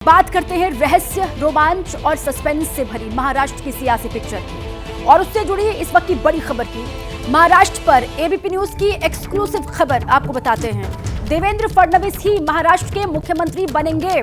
बात करते हैं रहस्य, रोमांच और सस्पेंस से भरी महाराष्ट्र की सियासी पिक्चर की और उससे जुड़ी इस वक्त की बड़ी खबर की। महाराष्ट्र पर एबीपी न्यूज की एक्सक्लूसिव खबर आपको बताते हैं। देवेंद्र फडणवीस ही महाराष्ट्र के मुख्यमंत्री बनेंगे,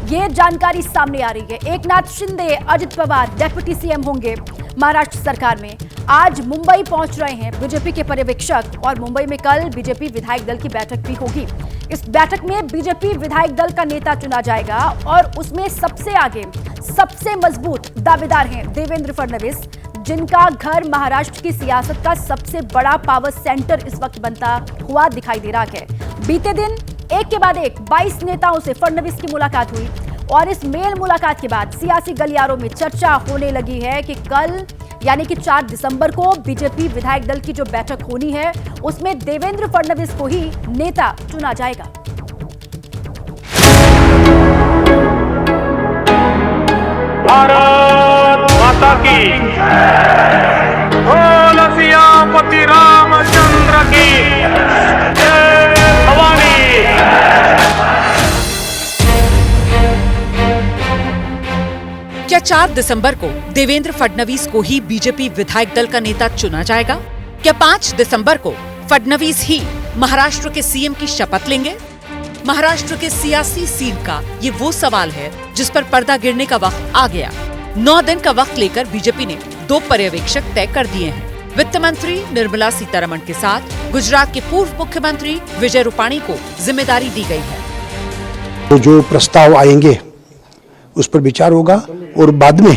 ये जानकारी सामने आ रही है। एकनाथ शिंदे, अजित पवार डेप्यूटी सीएम होंगे महाराष्ट्र सरकार में। आज मुंबई पहुंच रहे हैं बीजेपी के पर्यवेक्षक और मुंबई में कल बीजेपी विधायक दल की बैठक भी होगी। इस बैठक में बीजेपी विधायक दल का नेता चुना जाएगा और उसमें सबसे आगे, सबसे मजबूत दावेदार हैं देवेंद्र फडणवीस, जिनका घर महाराष्ट्र की सियासत का सबसे बड़ा पावर सेंटर इस वक्त बनता हुआ दिखाई दे रहा है। बीते दिन एक के बाद एक 22 नेताओं से फडणवीस की मुलाकात हुई और इस मेल मुलाकात के बाद सियासी गलियारों में चर्चा होने लगी है कि कल यानी कि 4 दिसंबर को बीजेपी विधायक दल की जो बैठक होनी है उसमें देवेंद्र फडणवीस को ही नेता चुना जाएगा। भारत माता की बोल सियापति रामचंद्र की जय भवानी। क्या 4 दिसंबर को देवेंद्र फडणवीस को ही बीजेपी विधायक दल का नेता चुना जाएगा? क्या 5 दिसंबर को फडणवीस ही महाराष्ट्र के सीएम की शपथ लेंगे? महाराष्ट्र के सियासी सीन का ये वो सवाल है जिस पर पर्दा गिरने का वक्त आ गया। 9 दिन का वक्त लेकर बीजेपी ने 2 पर्यवेक्षक तय कर दिए हैं। वित्त मंत्री निर्मला सीतारमण के साथ गुजरात के पूर्व मुख्यमंत्री विजय रूपाणी को जिम्मेदारी दी गई है। तो जो प्रस्ताव आएंगे उस पर विचार होगा और बाद में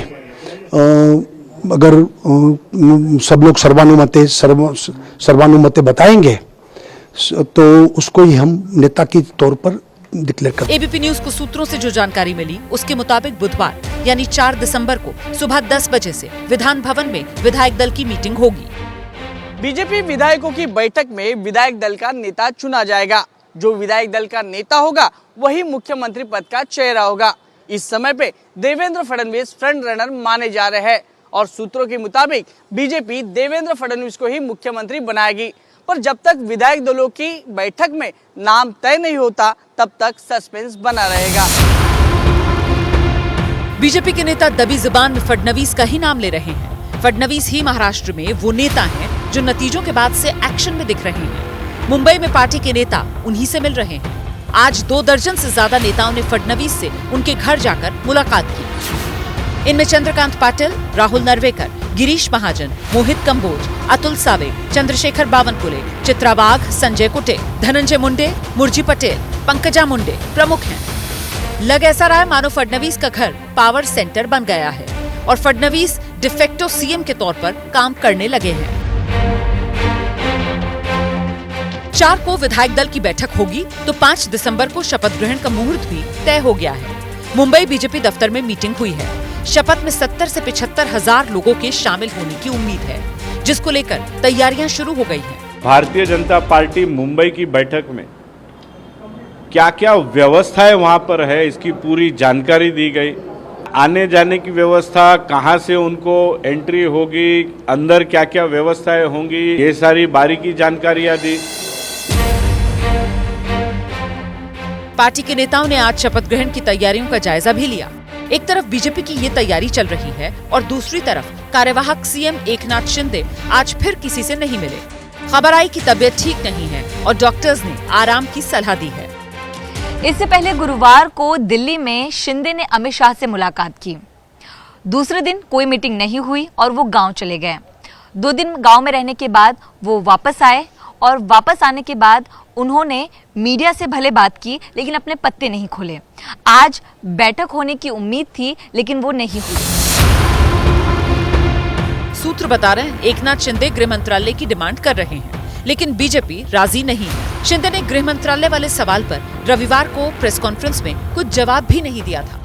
अगर सब लोग सर्वानुमते बताएंगे तो उसको ही हम नेता के तौर पर डिक्लेयर कर। एबीपी न्यूज को सूत्रों से जो जानकारी मिली उसके मुताबिक बुधवार यानी 4 दिसंबर को सुबह 10 बजे से विधान भवन में विधायक दल की मीटिंग होगी। बीजेपी विधायकों की बैठक में विधायक दल का नेता चुना जाएगा। जो विधायक दल का नेता होगा वही मुख्यमंत्री पद का चेहरा होगा। इस समय पे देवेंद्र फडणवीस फ्रंट रनर माने जा रहे हैं और सूत्रों के मुताबिक बीजेपी देवेंद्र फडणवीस को ही मुख्यमंत्री बनाएगी। पर जब तक विधायक दलों की बैठक में नाम तय नहीं होता तब तक सस्पेंस बना रहेगा। बीजेपी के नेता दबी जुबान में फडणवीस का ही नाम ले रहे हैं। फडणवीस ही महाराष्ट्र में वो नेता हैं जो नतीजों के बाद से एक्शन में दिख रहे हैं। मुंबई में पार्टी के नेता उन्हीं से मिल रहे हैं। आज 2 दर्जन से ज्यादा नेताओं ने फडणवीस से उनके घर जाकर मुलाकात की। इनमें चंद्रकांत पाटिल, राहुल नरवेकर, गिरीश महाजन, मोहित कंबोज, अतुल सावे, चंद्रशेखर बावनकुले, चित्रा वाघ, संजय कुटे, धनंजय मुंडे, मुरजी पटेल, पंकजा मुंडे प्रमुख हैं। लग ऐसा रहा है मानो फडणवीस का घर पावर सेंटर बन गया है और फडणवीस डिफेक्टो सीएम के तौर पर काम करने लगे हैं। 4 को विधायक दल की बैठक होगी तो 5 दिसंबर को शपथ ग्रहण का मुहूर्त भी तय हो गया है। मुंबई बीजेपी दफ्तर में मीटिंग हुई है। शपथ में 70 से 75 हजार लोगों के शामिल होने की उम्मीद है, जिसको लेकर तैयारियां शुरू हो गई हैं। भारतीय जनता पार्टी मुंबई की बैठक में क्या क्या व्यवस्थाएं वहां पर है इसकी पूरी जानकारी दी गई। आने जाने की व्यवस्था, कहां से उनको एंट्री होगी, अंदर क्या क्या व्यवस्थाएं होंगी, ये सारी बारीकी जानकारियां दी। पार्टी के नेताओं ने आज शपथ ग्रहण की तैयारियों का जायजा भी लिया। एक तरफ बीजेपी की ये तैयारी चल रही है और दूसरी तरफ कार्यवाहक सीएम एकनाथ शिंदे आज फिर किसी से नहीं मिले। खबर आई कि तबीयत ठीक नहीं है और डॉक्टर्स ने आराम की सलाह दी है। इससे पहले गुरुवार को दिल्ली में शिंदे ने अमित शाह से मुलाकात की। दूसरे दिन कोई मीटिंग नहीं हुई और वो गांव चले गए। 2 दिन गांव में रहने के बाद वो वापस आए और वापस आने के बाद उन्होंने मीडिया से भले बात की लेकिन अपने पत्ते नहीं खोले। आज बैठक होने की उम्मीद थी लेकिन वो नहीं हुई। सूत्र बता रहे हैं एकनाथ शिंदे गृह मंत्रालय की डिमांड कर रहे हैं लेकिन बीजेपी राजी नहीं। शिंदे ने गृह मंत्रालय वाले सवाल पर रविवार को प्रेस कॉन्फ्रेंस में कुछ जवाब भी नहीं दिया था।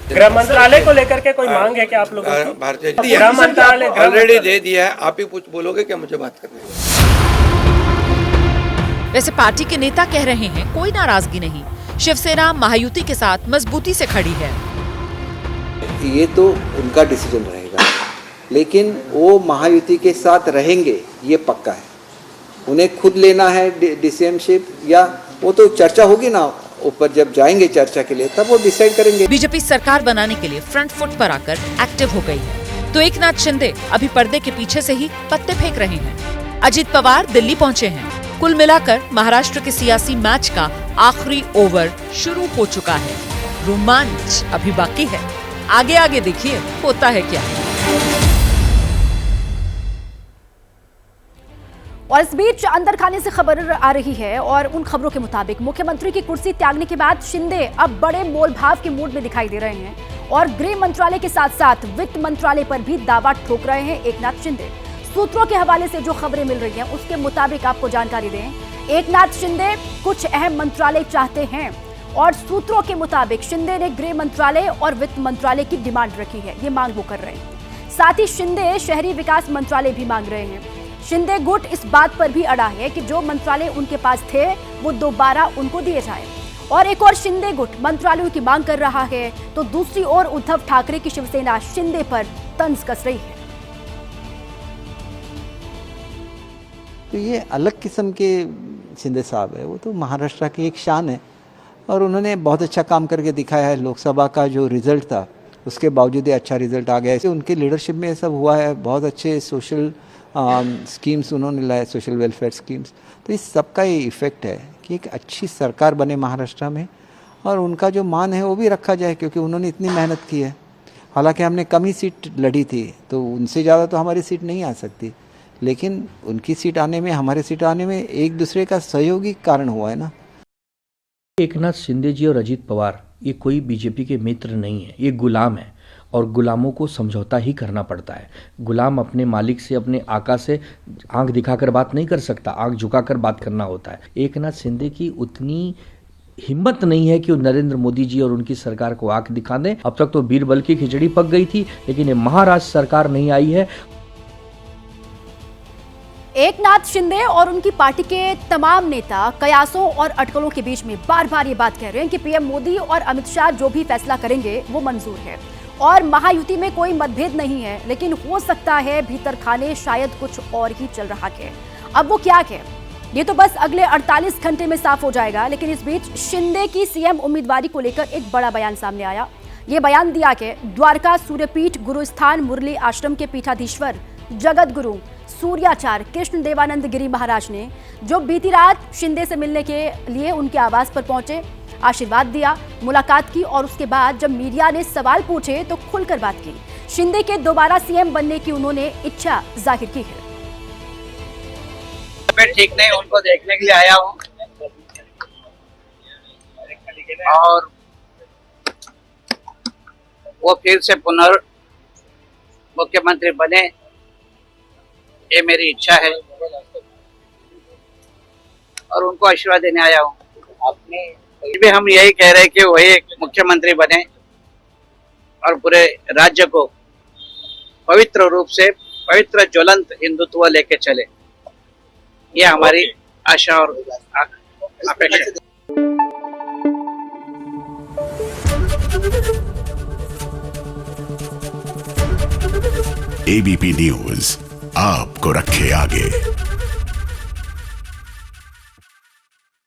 गृह मंत्रालय को लेकर के कोई मांग है क्या आप लोगों की? भारतीय गृह मंत्रालय ऑलरेडी दे दिया है। आप ही कुछ बोलोगे क्या? मुझे बात करनी है। वैसे पार्टी के नेता कह रहे हैं कोई नाराजगी नहीं, शिवसेना महायुति के साथ मजबूती से खड़ी है। ये तो उनका डिसीजन रहेगा, लेकिन वो महायुति के साथ रहेंगे ये पक्का है। उन्हें खुद लेना है डिसीएमशिप या वो तो चर्चा होगी ना ऊपर जब जाएंगे चर्चा के लिए तब वो डिसाइड करेंगे। बीजेपी सरकार बनाने के लिए फ्रंट फुट पर आकर एक्टिव हो गई है, तो एकनाथ शिंदे अभी पर्दे के पीछे से ही पत्ते फेंक रहे हैं। अजित पवार दिल्ली पहुंचे हैं। कुल मिलाकर महाराष्ट्र के सियासी मैच का आखिरी ओवर शुरू हो चुका है। रोमांच अभी बाकी है। आगे आगे देखिए होता है क्या। और इस बीच अंदर खाने से खबर आ रही है और उन खबरों के मुताबिक मुख्यमंत्री की कुर्सी त्यागने के बाद शिंदे अब बड़े मोलभाव के मूड में दिखाई दे रहे हैं और गृह मंत्रालय के साथ साथ वित्त मंत्रालय पर भी दावा ठोक रहे हैं एकनाथ शिंदे। सूत्रों के हवाले से जो खबरें मिल रही हैं उसके मुताबिक आपको जानकारी दें, एकनाथ शिंदे कुछ अहम मंत्रालय चाहते हैं और सूत्रों के मुताबिक शिंदे ने गृह मंत्रालय और वित्त मंत्रालय की डिमांड रखी है। ये मांग वो कर रहे हैं। साथ ही शिंदे शहरी विकास मंत्रालय भी मांग रहे हैं। शिंदे गुट इस बात पर भी अड़ा है कि जो मंत्रालय उनके पास थे वो दोबारा उनको दिए जाए। और एक और शिंदे गुट मंत्रालयों की मांग कर रहा है तो दूसरी ओर उद्धव ठाकरे की शिवसेना शिंदे पर तंज कस रही है। तो ये अलग किस्म के शिंदे साहब है, वो तो महाराष्ट्र की एक शान है और उन्होंने बहुत अच्छा काम करके दिखाया है। लोकसभा का जो रिजल्ट था उसके बावजूद अच्छा रिजल्ट आ गया है। उनके लीडरशिप में ये सब हुआ है। बहुत अच्छे सोशल स्कीम्स उन्होंने लाए, सोशल वेलफेयर स्कीम्स। तो इस सब का ये इफ़ेक्ट है कि एक अच्छी सरकार बने महाराष्ट्र में और उनका जो मान है वो भी रखा जाए, क्योंकि उन्होंने इतनी मेहनत की है। हालांकि हमने कम ही सीट लड़ी थी तो उनसे ज़्यादा तो हमारी सीट नहीं आ सकती, लेकिन उनकी सीट आने में, हमारे सीट आने में एक दूसरे का सहयोगी कारण हुआ है ना। एकनाथ शिंदे जी और अजित पवार ये कोई बीजेपी के मित्र नहीं है, ये गुलाम है और गुलामों को समझौता ही करना पड़ता है। गुलाम अपने मालिक से, अपने आका से आंख दिखाकर बात नहीं कर सकता, आंख झुकाकर बात करना होता है। एकनाथ शिंदे की उतनी हिम्मत नहीं है कि वो नरेंद्र मोदी जी और उनकी सरकार को आंख दिखा दें। अब तक तो बीरबल की खिचड़ी पक गई थी, लेकिन ये महाराष्ट्र सरकार नहीं आई है। एकनाथ शिंदे और उनकी पार्टी के तमाम नेता कयासों और अटकलों के बीच में बार बार ये बात कह रहे हैं कि पीएम मोदी और अमित शाह जो भी फैसला करेंगे वो मंजूर है और महायुति में कोई मतभेद नहीं है, लेकिन हो सकता है भीतर खाने शायद कुछ और ही चल रहा है। अब वो क्या है ये तो बस अगले 48 घंटे में साफ हो जाएगा। लेकिन इस बीच शिंदे की सीएम उम्मीदवारी को लेकर एक बड़ा बयान सामने आया। ये बयान दिया कि द्वारका सूर्यपीठ गुरुस्थान मुरली आश्रम के पीठाधीश्वर जगत गुरु सूर्याचार्य कृष्ण देवानंद गिरी महाराज ने जो बीती रात शिंदे से मिलने के लिए उनके आवास पर पहुंचे, आशीर्वाद दिया, मुलाकात की और उसके बाद जब मीडिया ने सवाल पूछे तो खुलकर बात की। शिंदे के दोबारा सीएम बनने की उन्होंने इच्छा जाहिर की है। मैं ठीक नहीं, उनको देखने के लिए आया हूँ और वो फिर से मुख्यमंत्री बने, ये मेरी इच्छा है और उनको आशीर्वाद देने आया हूँ। भी हम यही कह रहे हैं कि वही एक मुख्यमंत्री बने और पूरे राज्य को पवित्र रूप से, पवित्र ज्वलंत हिंदुत्व लेके चले, ये हमारी आशा और अपेक्षा है। एबीपी न्यूज आपको रखे आगे।